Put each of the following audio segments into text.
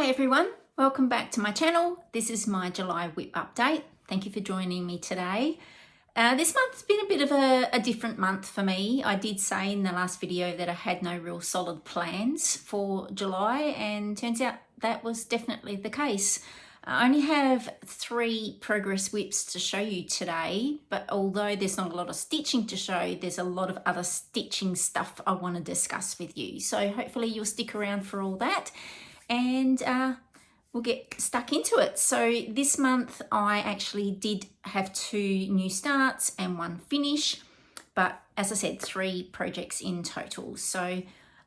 Hi everyone, welcome back to my channel. This is my July WIP update. Thank you for joining me today. This month's been a bit of a different month for me. I did say in the last video that I had no real solid plans for July, and turns out that was definitely the case. I only have 3 progress WIPs to show you today, but although there's not a lot of stitching to show, there's a lot of other stitching stuff I want to discuss with you. So hopefully you'll stick around for all that, and we'll get stuck into it. So this month I actually did have 2 new starts and 1 finish, but as I said, 3 projects in total. So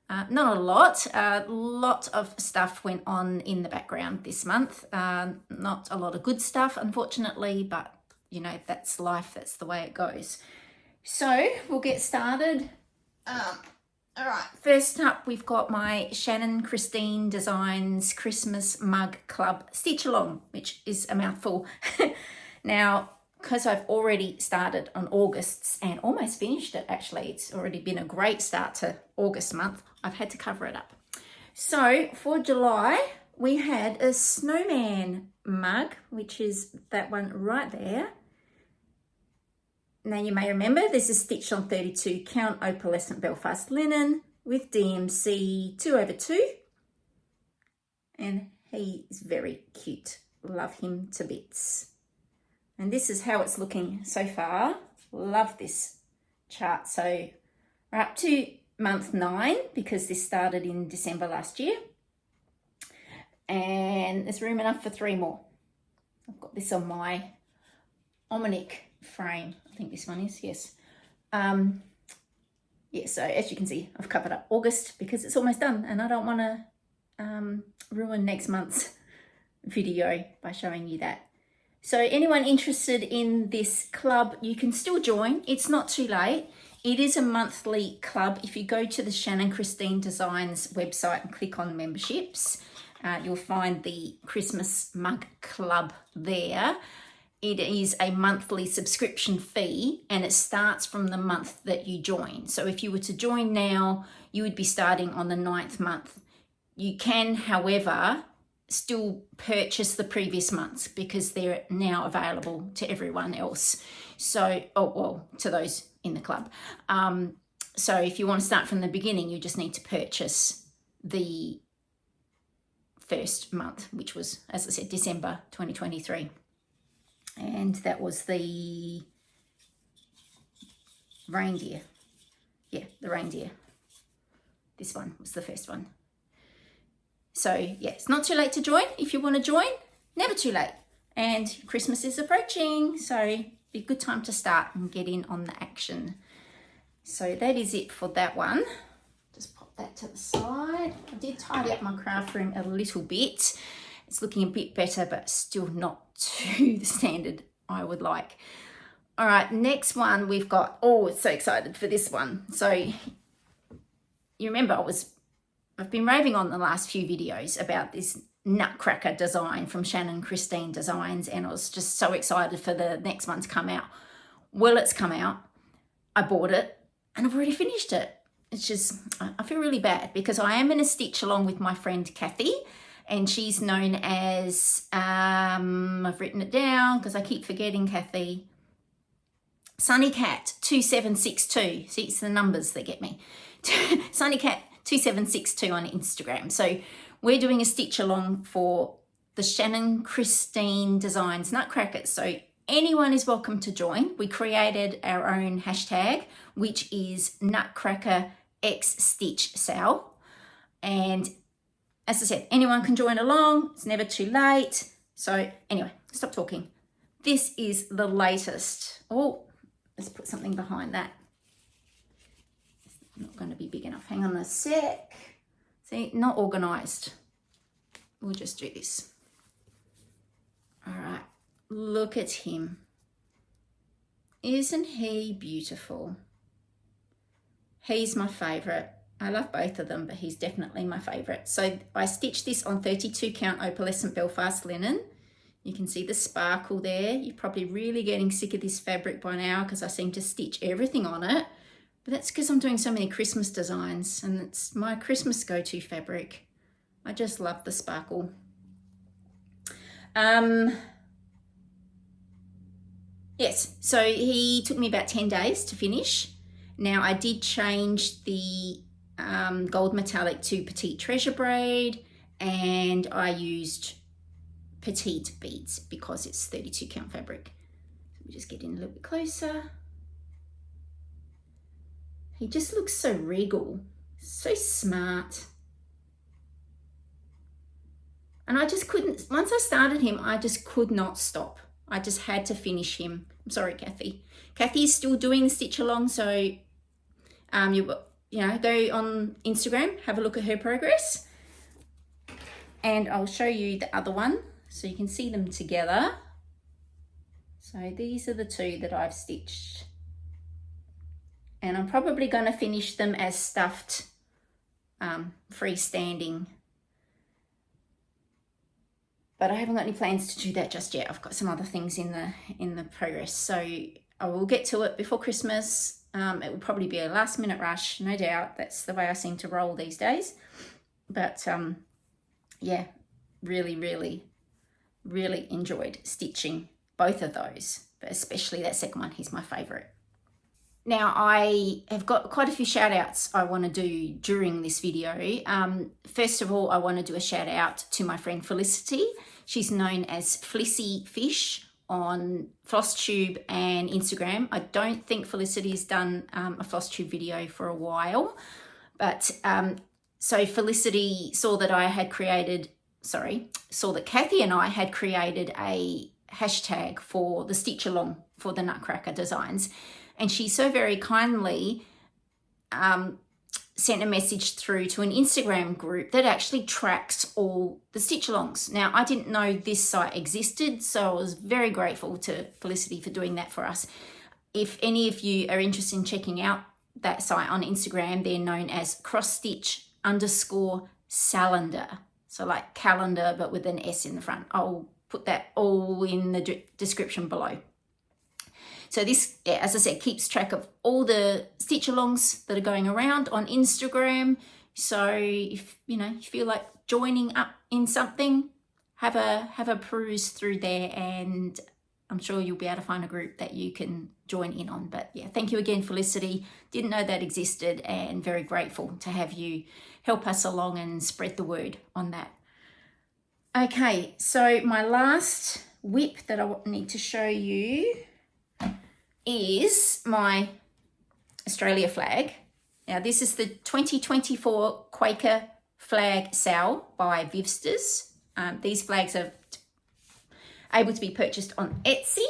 not a lot. A lot of stuff went on in the background this month. Not a lot of good stuff, unfortunately, but you know, that's life. That's the way it goes. So we'll get started. All right, first up, we've got my Shannon Christine Designs Christmas Mug Club Stitch Along, which is a mouthful. Now, because I've already started on August's and almost finished it, actually, it's already been a great start to August month, I've had to cover it up. So for July, we had a snowman mug, which is that one right there. Now you may remember this is stitched on 32 count opalescent Belfast linen with DMC 2/2. And he is very cute. Love him to bits. And this is how it's looking so far. Love this chart. So we're up to month 9 because this started in December last year. And there's room enough for 3 more. I've got this on my Almanac frame. I think this one is, yes. Yeah, so as you can see, I've covered up August because it's almost done and I don't want to ruin next month's video by showing you that. So anyone interested in this club, you can still join. It's not too late. It is a monthly club. If you go to the Shannon Christine Designs website and click on memberships, you'll find the Christmas Mug Club there. It is a monthly subscription fee and it starts from the month that you join. So if you were to join now, you would be starting on the 9th month. You can, however, still purchase the previous months because they're now available to everyone else. So, to those in the club. So if you want to start from the beginning, you just need to purchase the first month, which was, as I said, December 2023. And that was the reindeer. Yeah, the reindeer. This one was the first one. So yeah, it's not too late to join. If you want to join, never too late. And Christmas is approaching, so be a good time to start and get in on the action. So that is it for that one. Just pop that to the side. I did tidy up my craft room a little bit. It's looking a bit better, but still not to the standard I would like. All right, next one we've got, so excited for this one. So you remember I've been raving on the last few videos about this Nutcracker design from Shannon Christine Designs, and I was just so excited for the next one to come out. Well, it's come out. I bought it and I've already finished it. It's just, I feel really bad because I am in a stitch along with my friend Kathy, and she's known as, I've written it down because I keep forgetting Kathy, Sunnycat 2762. See, it's the numbers that get me. Sunnycat 2762 on Instagram. So we're doing a stitch along for the Shannon Christine Designs Nutcrackers. So anyone is welcome to join. We created our own hashtag, which is Nutcracker X Stitch SAL. And as I said, anyone can join along. It's never too late. So anyway, stop talking. This is the latest. Oh, let's put something behind that. It's not going to be big enough. Hang on a sec. See, not organised. We'll just do this. All right, look at him. Isn't he beautiful? He's my favourite. I love both of them, but he's definitely my favourite. So I stitched this on 32 count opalescent Belfast linen. You can see the sparkle there. You're probably really getting sick of this fabric by now because I seem to stitch everything on it. But that's because I'm doing so many Christmas designs and it's my Christmas go-to fabric. I just love the sparkle. Yes, so he took me about 10 days to finish. Now I did change the gold metallic to petite treasure braid, and I used petite beads because it's 32 count fabric. Let me just get in a little bit closer. He just looks so regal, so smart. And I just couldn't, once I started him, I just could not stop. I just had to finish him. I'm sorry, Kathy. Kathy is still doing the stitch along, so you know, go on Instagram, have a look at her progress. And I'll show you the other one so you can see them together. So these are the two that I've stitched. And I'm probably going to finish them as stuffed freestanding. But I haven't got any plans to do that just yet. I've got some other things in the progress. So I will get to it before Christmas. It will probably be a last minute rush, no doubt. That's the way I seem to roll these days. But yeah, really, really, really enjoyed stitching both of those. But especially that second one, he's my favourite. Now, I have got quite a few shout outs I want to do during this video. First of all, I want to do a shout out to my friend Felicity. She's known as Flissy Fish on Flosstube and Instagram. I don't think Felicity's done a Flosstube video for a while, but so Felicity saw that Kathy and I had created a hashtag for the stitch along for the Nutcracker designs. And she so very kindly sent a message through to an Instagram group that actually tracks all the stitch alongs. Now, I didn't know this site existed, so I was very grateful to Felicity for doing that for us. If any of you are interested in checking out that site on Instagram, they're known as crossstitch_salander. So like calendar, but with an S in the front. I'll put that all in the description below. So this, yeah, as I said, keeps track of all the stitch alongs that are going around on Instagram. So if you feel like joining up in something, have a peruse through there, and I'm sure you'll be able to find a group that you can join in on. But yeah, thank you again, Felicity. Didn't know that existed, and very grateful to have you help us along and spread the word on that. Okay, so my last WIP that I need to show you is my Australia flag. Now this is the 2024 Quaker Flag SAL by Vivsters. These flags are able to be purchased on Etsy.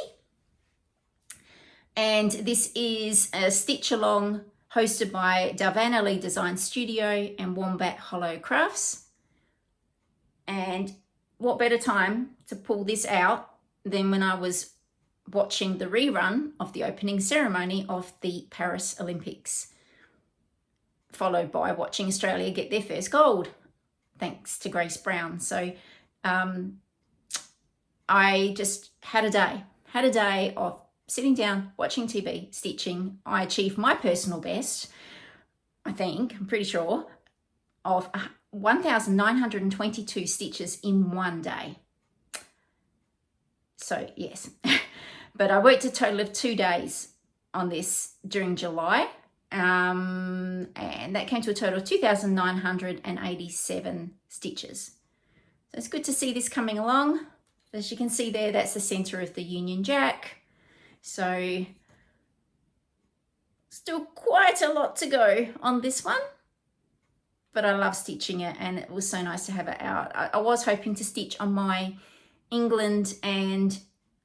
And this is a stitch along hosted by Darvan Ellie Design Studio and Wombat Hollow Crafts. And what better time to pull this out than when I was watching the rerun of the opening ceremony of the Paris Olympics, followed by watching Australia get their first gold, thanks to Grace Brown. So I just had a day of sitting down, watching TV, stitching. I achieved my personal best, I'm pretty sure, of 1,922 stitches in one day. So yes. But I worked a total of 2 days on this during July, and that came to a total of 2,987 stitches. So it's good to see this coming along. As you can see there, that's the center of the Union Jack. So still quite a lot to go on this one, but I love stitching it, and it was so nice to have it out. I was hoping to stitch on my England and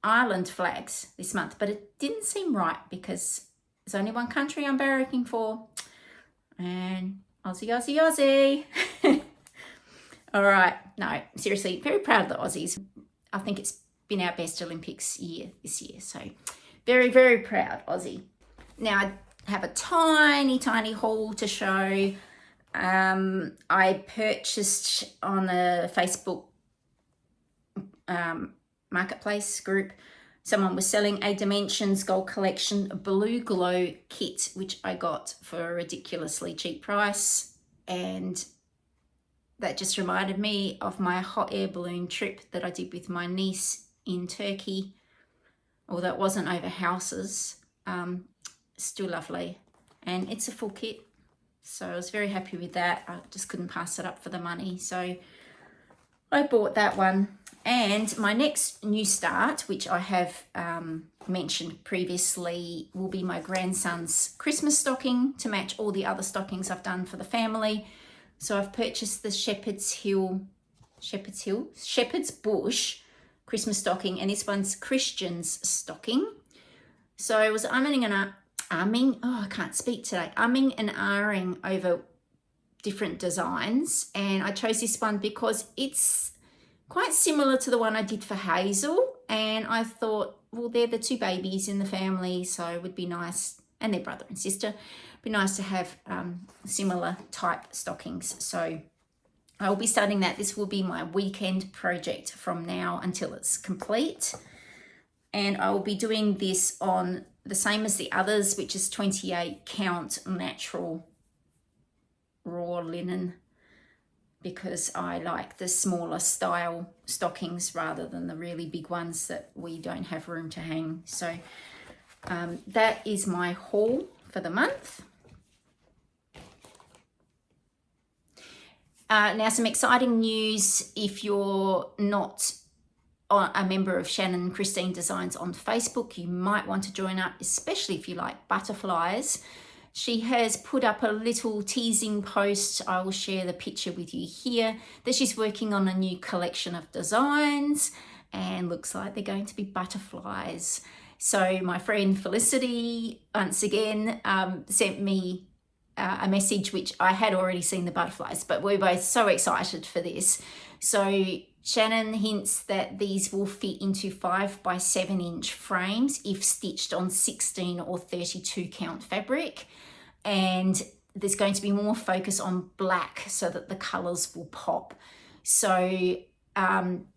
Ireland flags this month, but it didn't seem right because there's only one country I'm barracking for, and Aussie, Aussie, Aussie. All right, no, seriously, very proud of the Aussies. I think it's been our best Olympics year this year, so very, very proud, Aussie. Now I have a tiny haul to show. I purchased on a Facebook marketplace group. Someone was selling a Dimensions Gold Collection Blue Glow kit, which I got for a ridiculously cheap price, and that just reminded me of my hot air balloon trip that I did with my niece in Turkey, although it wasn't over houses. Still lovely, and it's a full kit, so I was very happy with that. I just couldn't pass it up for the money, so I bought that one. And my next new start, which I have mentioned previously, will be my grandson's Christmas stocking to match all the other stockings I've done for the family. So I've purchased the Shepherd's Bush Christmas stocking, and this one's Christian's stocking. So I was umming and ahhing over different designs, and I chose this one because it's quite similar to the one I did for Hazel, and I thought, well, they're the two babies in the family, so it would be nice, and their brother and sister, it'd be nice to have similar type stockings. So I will be starting that. This will be my weekend project from now until it's complete, and I will be doing this on the same as the others, which is 28 count natural raw linen, because I like the smaller style stockings rather than the really big ones that we don't have room to hang. So that is my haul for the month. Now, some exciting news. If you're not a member of Shannon Christine Designs on Facebook, you might want to join up, especially if you like butterflies. She has put up a little teasing post. I will share the picture with you here, that she's working on a new collection of designs, and looks like they're going to be butterflies. So my friend Felicity, once again, sent me a message, which I had already seen the butterflies, but we're both so excited for this. So Shannon hints that these will fit into 5 by 7 inch frames if stitched on 16 or 32 count fabric. And there's going to be more focus on black so that the colors will pop. So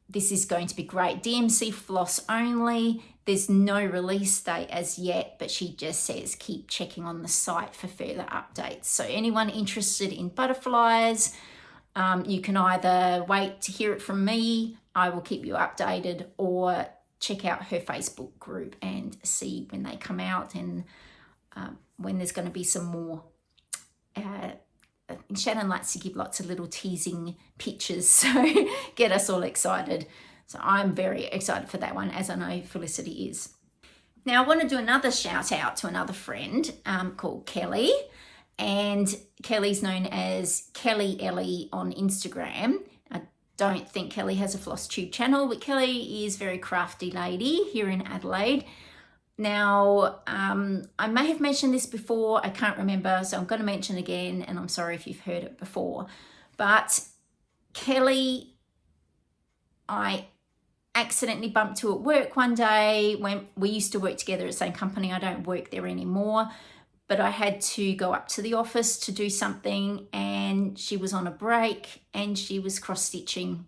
this is going to be great. DMC floss only. There's no release date as yet, but she just says keep checking on the site for further updates. So anyone interested in butterflies, you can either wait to hear it from me, I will keep you updated, or check out her Facebook group and see when they come out and when there's going to be some more. Shannon likes to give lots of little teasing pictures, so get us all excited. So I'm very excited for that one, as I know Felicity is. Now I want to do another shout out to another friend called Kelly. And Kelly's known as Kelly Ellie on Instagram. I don't think Kelly has a Flosstube channel, but Kelly is a very crafty lady here in Adelaide. Now, I may have mentioned this before, I can't remember, so I'm going to mention it again, and I'm sorry if you've heard it before. But Kelly, I accidentally bumped to at work one day when we used to work together at the same company. I don't work there anymore, but I had to go up to the office to do something, and she was on a break and she was cross-stitching.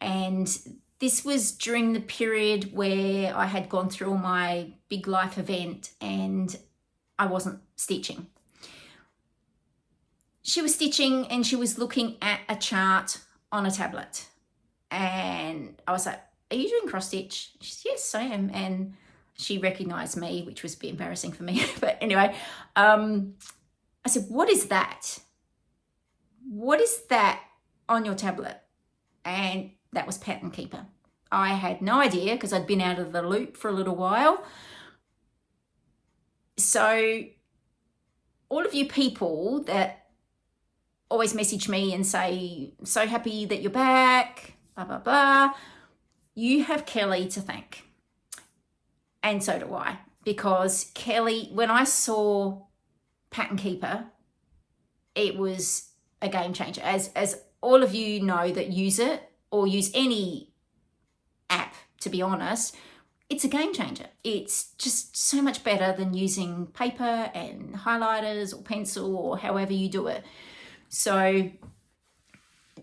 And this was during the period where I had gone through my big life event and I wasn't stitching. She was stitching and she was looking at a chart on a tablet. And I was like, are you doing cross stitch? She said, yes, I am. And she recognized me, which was a bit embarrassing for me. But anyway, I said, what is that? What is that on your tablet? And that was Pattern Keeper. I had no idea because I'd been out of the loop for a little while. So all of you people that always message me and say, so happy that you're back, blah, blah, blah, you have Kelly to thank. And so do I, because Kelly, when I saw Pattern Keeper, it was a game changer. As all of you know that use it or use any app, to be honest, it's a game changer. It's just so much better than using paper and highlighters or pencil or however you do it. So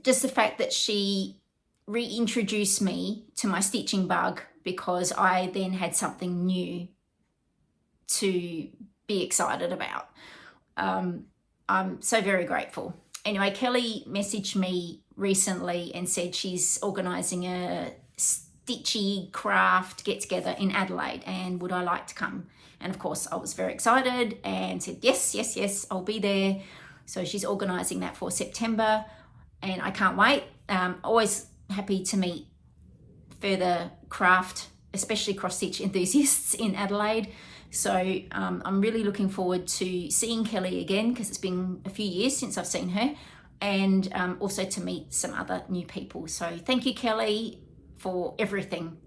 just the fact that she reintroduced me to my stitching bug, because I then had something new to be excited about. I'm so very grateful. Anyway, Kelly messaged me recently and said she's organising a stitchy craft get together in Adelaide, and would I like to come? And of course I was very excited and said yes, I'll be there. So she's organising that for September, and I can't wait. Always happy to meet further craft, especially cross stitch enthusiasts in Adelaide. So I'm really looking forward to seeing Kelly again, because it's been a few years since I've seen her, and also to meet some other new people. So thank you, Kelly, for everything.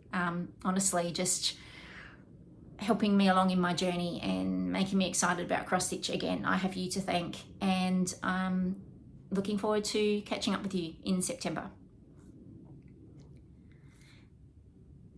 Honestly, just helping me along in my journey and making me excited about cross stitch again. I have you to thank, and I'm looking forward to catching up with you in September.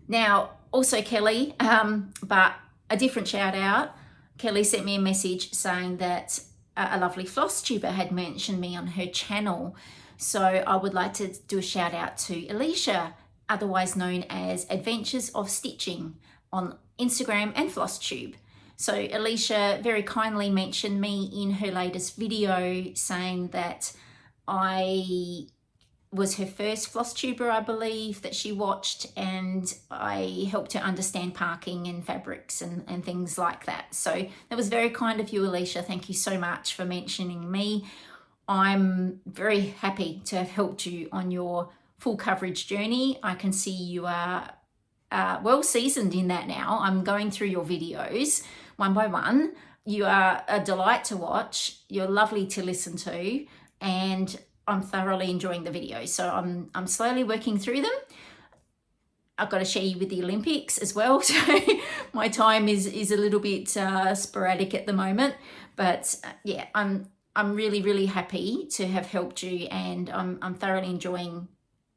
Now, also Kelly, but a different shout out. Kelly sent me a message saying that a lovely Flosstuber had mentioned me on her channel. So I would like to do a shout out to Alicia, otherwise known as Adventures of Stitching, on Instagram and Flosstube. So Alicia very kindly mentioned me in her latest video, saying that I was her first Flosstuber, I believe, that she watched, and I helped her understand parking and fabrics and things like that. So that was very kind of you, Alicia. Thank you so much for mentioning me. I'm very happy to have helped you on your full coverage journey. I can see you are well seasoned in that now. I'm going through your videos one by one. You are a delight to watch. You're lovely to listen to, and I'm thoroughly enjoying the videos. So I'm slowly working through them. I've got to share you with the Olympics as well. So my time is a little bit sporadic at the moment, but yeah, I'm really happy to have helped you, and I'm thoroughly enjoying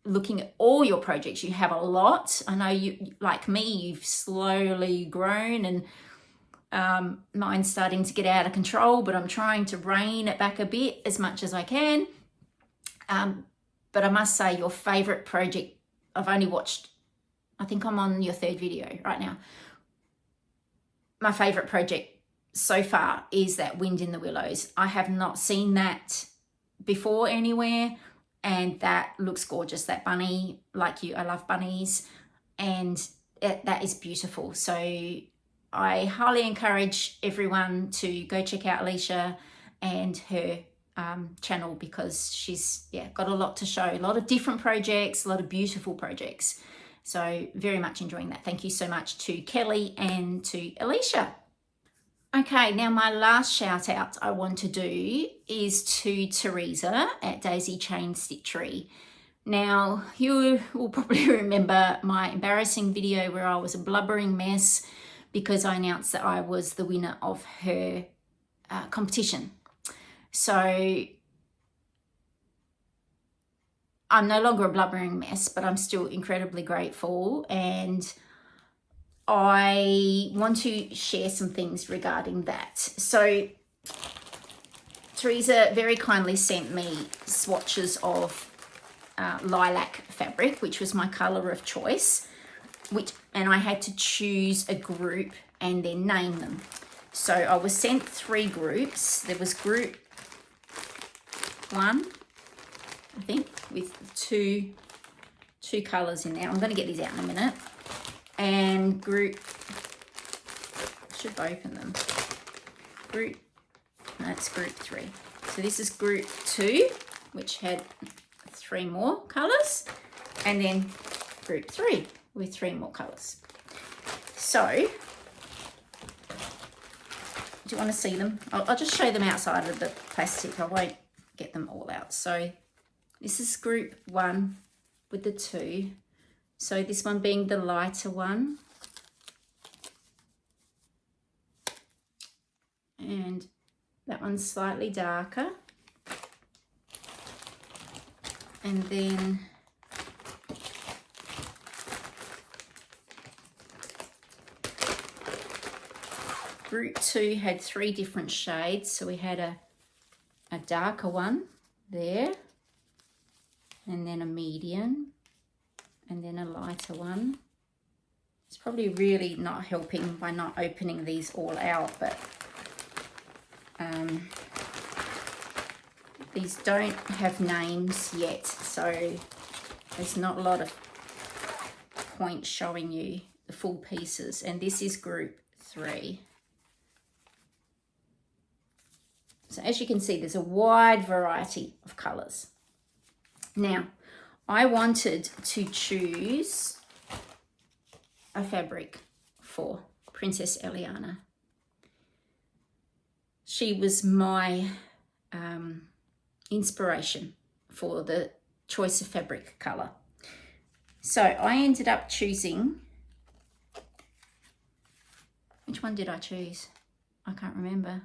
looking at all your projects. You have a lot. I know you, like me, you've slowly grown, and mine's starting to get out of control, but I'm trying to rein it back a bit as much as I can. But I must say, your favorite project, I've only watched, I think I'm on your third video right now. My favorite project so far is that Wind in the Willows. I have not seen that before anywhere, and that looks gorgeous. That bunny, like you, I love bunnies, and that is beautiful. So I highly encourage everyone to go check out Alicia and her channel, because she's got a lot to show, a lot of different projects, a lot of beautiful projects. So very much enjoying that. Thank you so much to Kelly and to Alicia. Okay, now my last shout out I want to do is to Theresa at Daisy Chain Stitchery. Now, you will probably remember my embarrassing video where I was a blubbering mess because I announced that I was the winner of her competition. So I'm no longer a blubbering mess, but I'm still incredibly grateful, and I want to share some things regarding that. So Theresa very kindly sent me swatches of lilac fabric, which was my colour of choice, and I had to choose a group and then name them. So I was sent 3 groups. There was group 1, I think, with two colours in there. I'm going to get these out in a minute. And group, I should open them. That's group 3. So this is group 2, which had 3 more colours, and then group 3 with 3 more colours. So, do you want to see them? I'll just show them outside of the plastic. I won't get them all out. So this is group 1 with the 2. So this one being the lighter one. And that one's slightly darker. And then group 2 had 3 different shades. So we had a darker one there, and then a medium, and then a lighter one. It's probably really not helping by not opening these all out, but These don't have names yet, so there's not a lot of point showing you the full pieces. And this is group 3. So as you can see, there's a wide variety of colours. Now, I wanted to choose a fabric for Princess Eliana. She was my inspiration for the choice of fabric colour. So I ended up choosing, which one did I choose? I can't remember.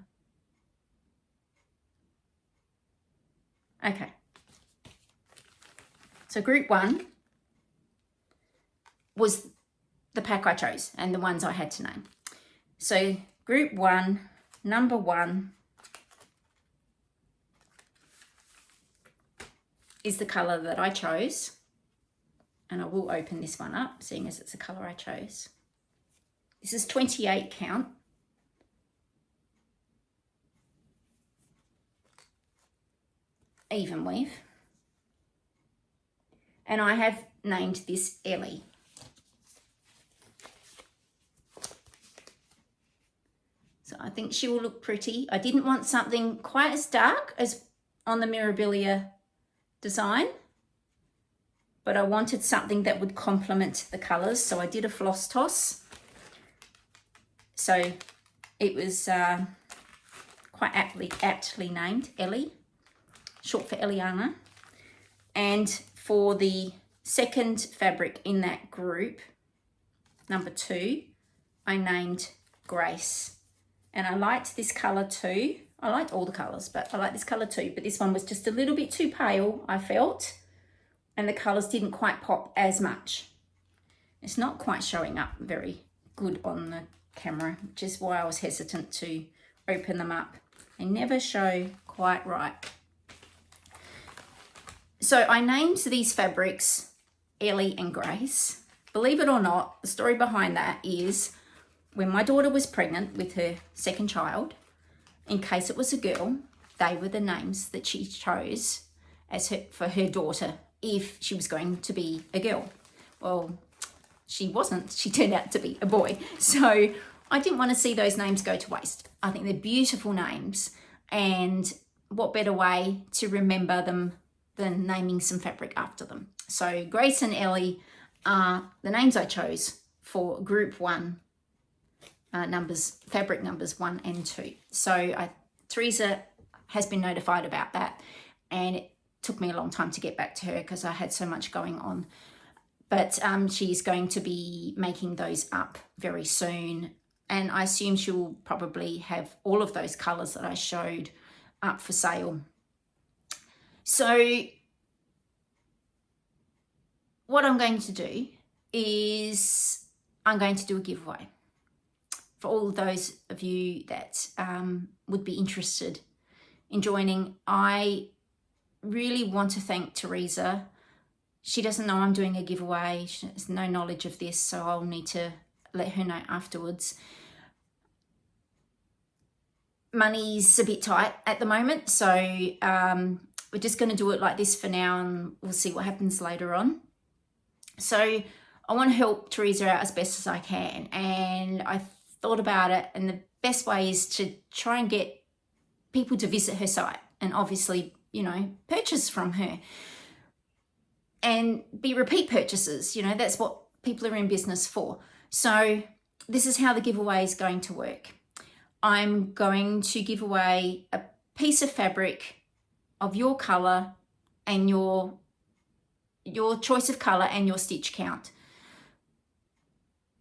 Okay. So group 1 was the pack I chose and the ones I had to name. So group 1, number 1 is the colour that I chose. And I will open this one up, seeing as it's the colour I chose. This is 28 count. Even weave. And I have named this Ellie. So I think she will look pretty. I didn't want something quite as dark as on the Mirabilia design, but I wanted something that would complement the colours, so I did a floss toss. So it was quite aptly named Ellie, short for Eliana. And for the second fabric in that group, number 2, I named Grace. And I liked this colour too. I liked all the colours, but I like this colour too. But this one was just a little bit too pale, I felt. And the colours didn't quite pop as much. It's not quite showing up very good on the camera, which is why I was hesitant to open them up. They never show quite right. So I named these fabrics Ellie and Grace. Believe it or not, the story behind that is when my daughter was pregnant with her second child, in case it was a girl, they were the names that she chose for her daughter if she was going to be a girl. Well, she wasn't. She turned out to be a boy. So I didn't want to see those names go to waste. I think they're beautiful names, and what better way to remember them than naming some fabric after them. So Grace and Ellie are the names I chose for group 1 fabric numbers 1 and 2. So Theresa has been notified about that, and it took me a long time to get back to her because I had so much going on. But she's going to be making those up very soon, and I assume she'll probably have all of those colours that I showed up for sale. So what I'm going to do is I'm going to do a giveaway for all of those of you that would be interested in joining. I really want to thank Theresa. She doesn't know I'm doing a giveaway. She has no knowledge of this, so I'll need to let her know afterwards. Money's a bit tight at the moment, so we're just going to do it like this for now, and we'll see what happens later on. So I want to help Theresa out as best as I can, and I thought about it, and the best way is to try and get people to visit her site and obviously, you know, purchase from her and be repeat purchases. You know, that's what people are in business for. So this is how the giveaway is going to work. I'm going to give away a piece of fabric of your colour and your choice of colour and your stitch count.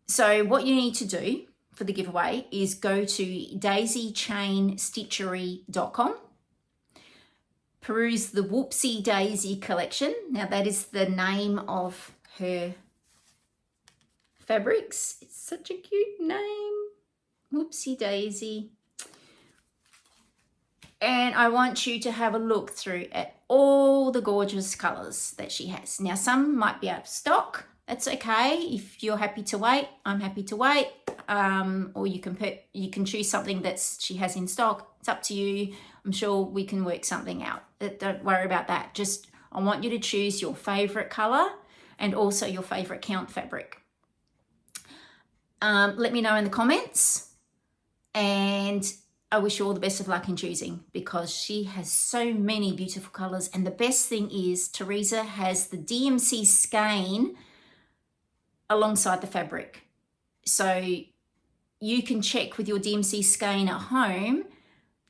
So what you need to do for the giveaway is go to daisychainstitchery.com, peruse the Whoopsie Daisie collection. Now that is the name of her fabrics. It's such a cute name, Whoopsie Daisy. And I want you to have a look through at all the gorgeous colours that she has. Now some might be out of stock. That's okay. If you're happy to wait, I'm happy to wait. Or you can choose something that she has in stock. It's up to you. I'm sure we can work something out. Don't worry about that. Just, I want you to choose your favorite color and also your favorite count fabric. Let me know in the comments, and I wish you all the best of luck in choosing, because she has so many beautiful colors. And the best thing is Theresa has the DMC skein alongside the fabric. So you can check with your DMC skein at home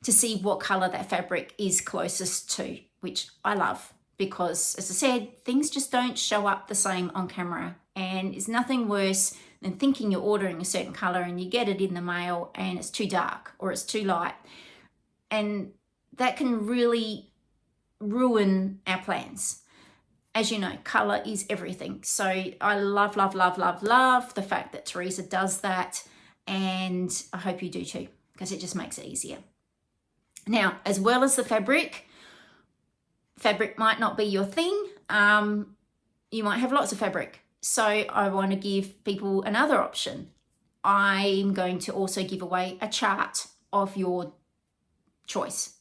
to see what color that fabric is closest to, which I love, because as I said, things just don't show up the same on camera, and it's nothing worse than thinking you're ordering a certain color and you get it in the mail and it's too dark or it's too light. And that can really ruin our plans. As you know, color is everything. So I love, love, love, love, love the fact that Theresa does that. And I hope you do too, because it just makes it easier. Now, as well as the fabric might not be your thing. You might have lots of fabric. So I want to give people another option. I'm going to also give away a chart of your choice.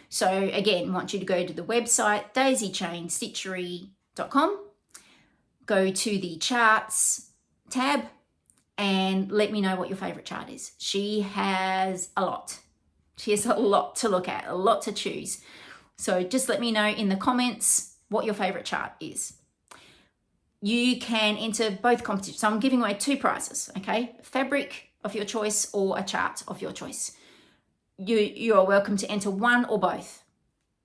So again, I want you to go to the website, daisychainstitchery.com, go to the charts tab and let me know what your favorite chart is. She has a lot. She has a lot to look at, a lot to choose. So just let me know in the comments what your favorite chart is. You can enter both competitions. So I'm giving away 2 prizes, okay? Fabric of your choice or a chart of your choice. You are welcome to enter one or both.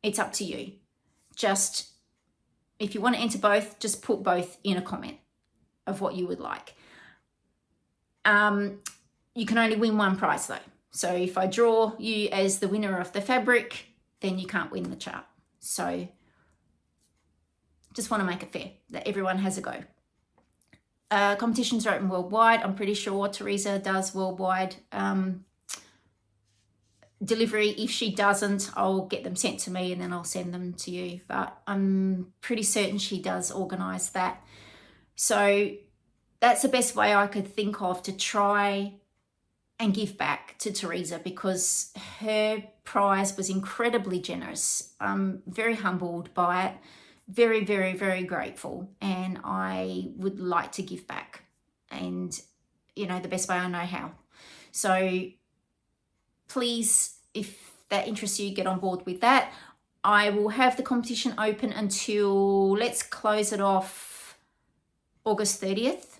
It's up to you. Just, if you want to enter both, just put both in a comment of what you would like. You can only win one prize though. So if I draw you as the winner of the fabric, then you can't win the chart. So just want to make it fair that everyone has a go. Competitions are open worldwide. I'm pretty sure Theresa does worldwide delivery. If she doesn't, I'll get them sent to me and then I'll send them to you. But I'm pretty certain she does organise that. So that's the best way I could think of to try and give back to Theresa, because her prize was incredibly generous. I'm very humbled by it. Very, very, very grateful, and I would like to give back, and you know, the best way I know how. So please, if that interests you, get on board with that. I will have the competition open until, let's close it off, August 30th.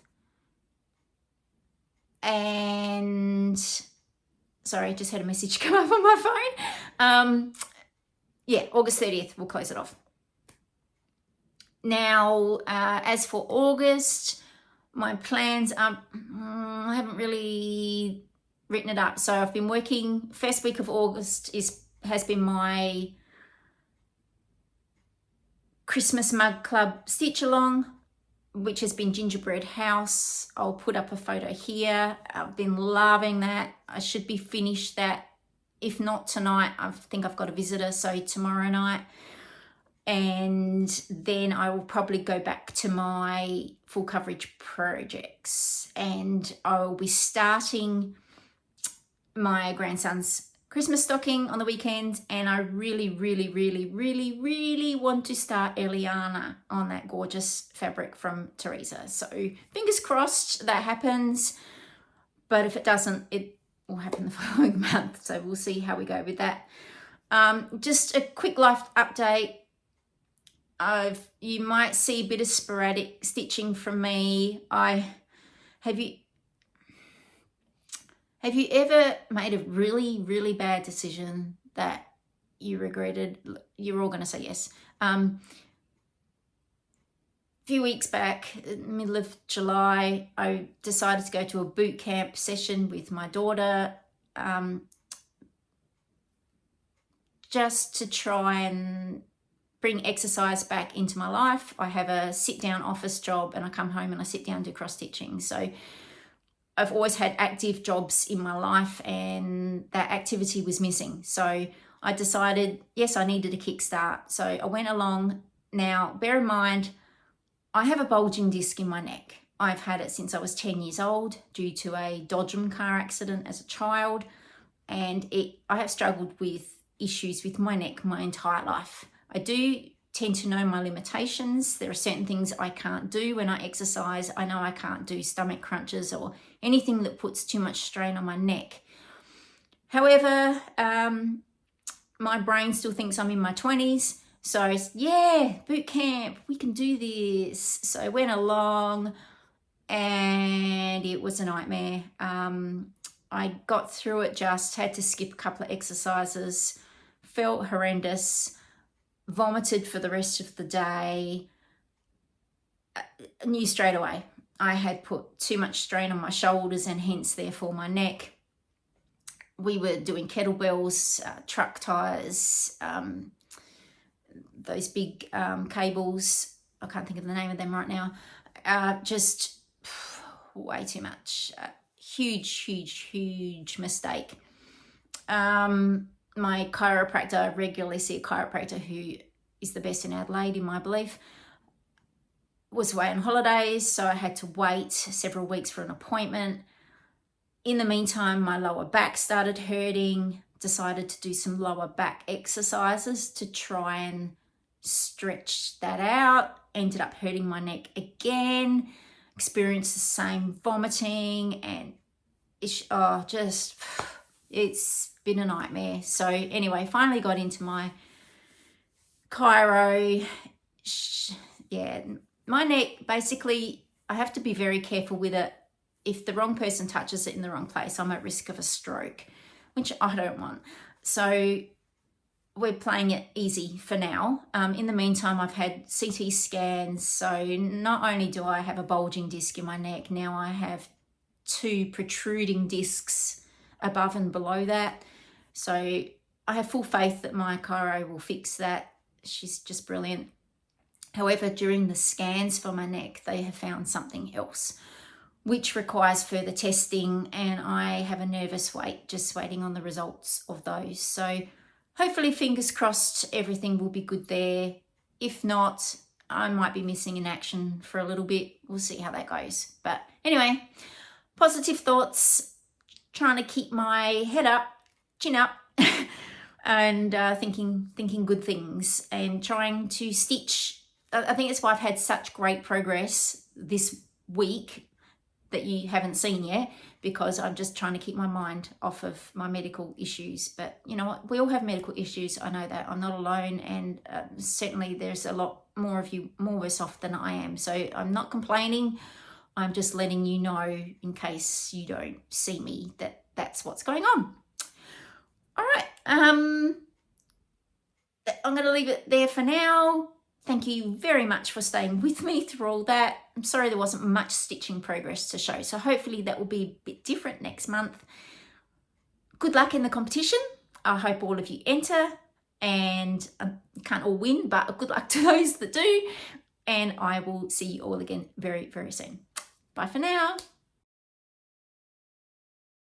And sorry, just had a message come up on my phone. Yeah, August 30th, we'll close it off. Now, as for August, my plans are, I haven't really written it up. So I've been working, first week of August has been my Christmas Mug Club Stitch Along, which has been Gingerbread House. I'll put up a photo here. I've been loving that. I should be finished that. If not tonight, I think I've got a visitor, so tomorrow night. And then I will probably go back to my full coverage projects, and I will be starting my grandson's Christmas stocking on the weekend, and I really, really, really, really, really want to start Eliana on that gorgeous fabric from Theresa. So fingers crossed that happens, but if it doesn't, it will happen the following month. So we'll see how we go with that. Just a quick life update. You might see a bit of sporadic stitching from me. Have you ever made a really, really bad decision that you regretted? You're all going to say yes. A few weeks back, in the middle of July, I decided to go to a boot camp session with my daughter, just to try and bring exercise back into my life. I have a sit-down office job, and I come home and I sit down and do cross-stitching. So I've always had active jobs in my life, and that activity was missing. So I decided, yes, I needed a kickstart. So I went along. Now, bear in mind, I have a bulging disc in my neck. I've had it since I was 10 years old due to a Dodgem car accident as a child. and I have struggled with issues with my neck my entire life. I do tend to know my limitations. There are certain things I can't do when I exercise. I know I can't do stomach crunches or anything that puts too much strain on my neck. However, my brain still thinks I'm in my 20s. So yeah, boot camp, we can do this. So I went along and it was a nightmare. I got through it, just had to skip a couple of exercises, felt horrendous, vomited for the rest of the day. Knew straight away I had put too much strain on my shoulders and hence therefore my neck. We were doing kettlebells, truck tires, those big cables. I can't think of the name of them right now. Just way too much. Huge mistake. My chiropractor, I regularly see a chiropractor who is the best in Adelaide, in my belief, was away on holidays, so I had to wait several weeks for an appointment. In the meantime, my lower back started hurting, decided to do some lower back exercises to try and stretch that out, ended up hurting my neck again, experienced the same vomiting, and it's been a nightmare. So anyway, finally got into my chiro. Yeah, my neck, basically, I have to be very careful with it. If the wrong person touches it in the wrong place, I'm at risk of a stroke, which I don't want. So we're playing it easy for now. In the meantime, I've had CT scans. So not only do I have a bulging disc in my neck, now I have 2 protruding discs above and below that. So I have full faith that my chiro will fix that. She's just brilliant. However, during the scans for my neck, they have found something else, which requires further testing, and I have a nervous wait, just waiting on the results of those. So hopefully, fingers crossed, everything will be good there. If not, I might be missing in action for a little bit. We'll see how that goes. But anyway, positive thoughts, trying to keep my head up, chin up, and thinking good things, and trying to stitch. I think it's why I've had such great progress this week that you haven't seen yet, because I'm just trying to keep my mind off of my medical issues. But you know what? We all have medical issues. I know that. I'm not alone, and certainly there's a lot more of you more worse off than I am. So I'm not complaining. I'm just letting you know, in case you don't see me, that that's what's going on. All right. I'm going to leave it there for now. Thank you very much for staying with me through all that. I'm sorry there wasn't much stitching progress to show, so hopefully that will be a bit different next month. Good luck in the competition. I hope all of you enter, and you can't all win, but good luck to those that do. And I will see you all again very, very soon. Bye for now.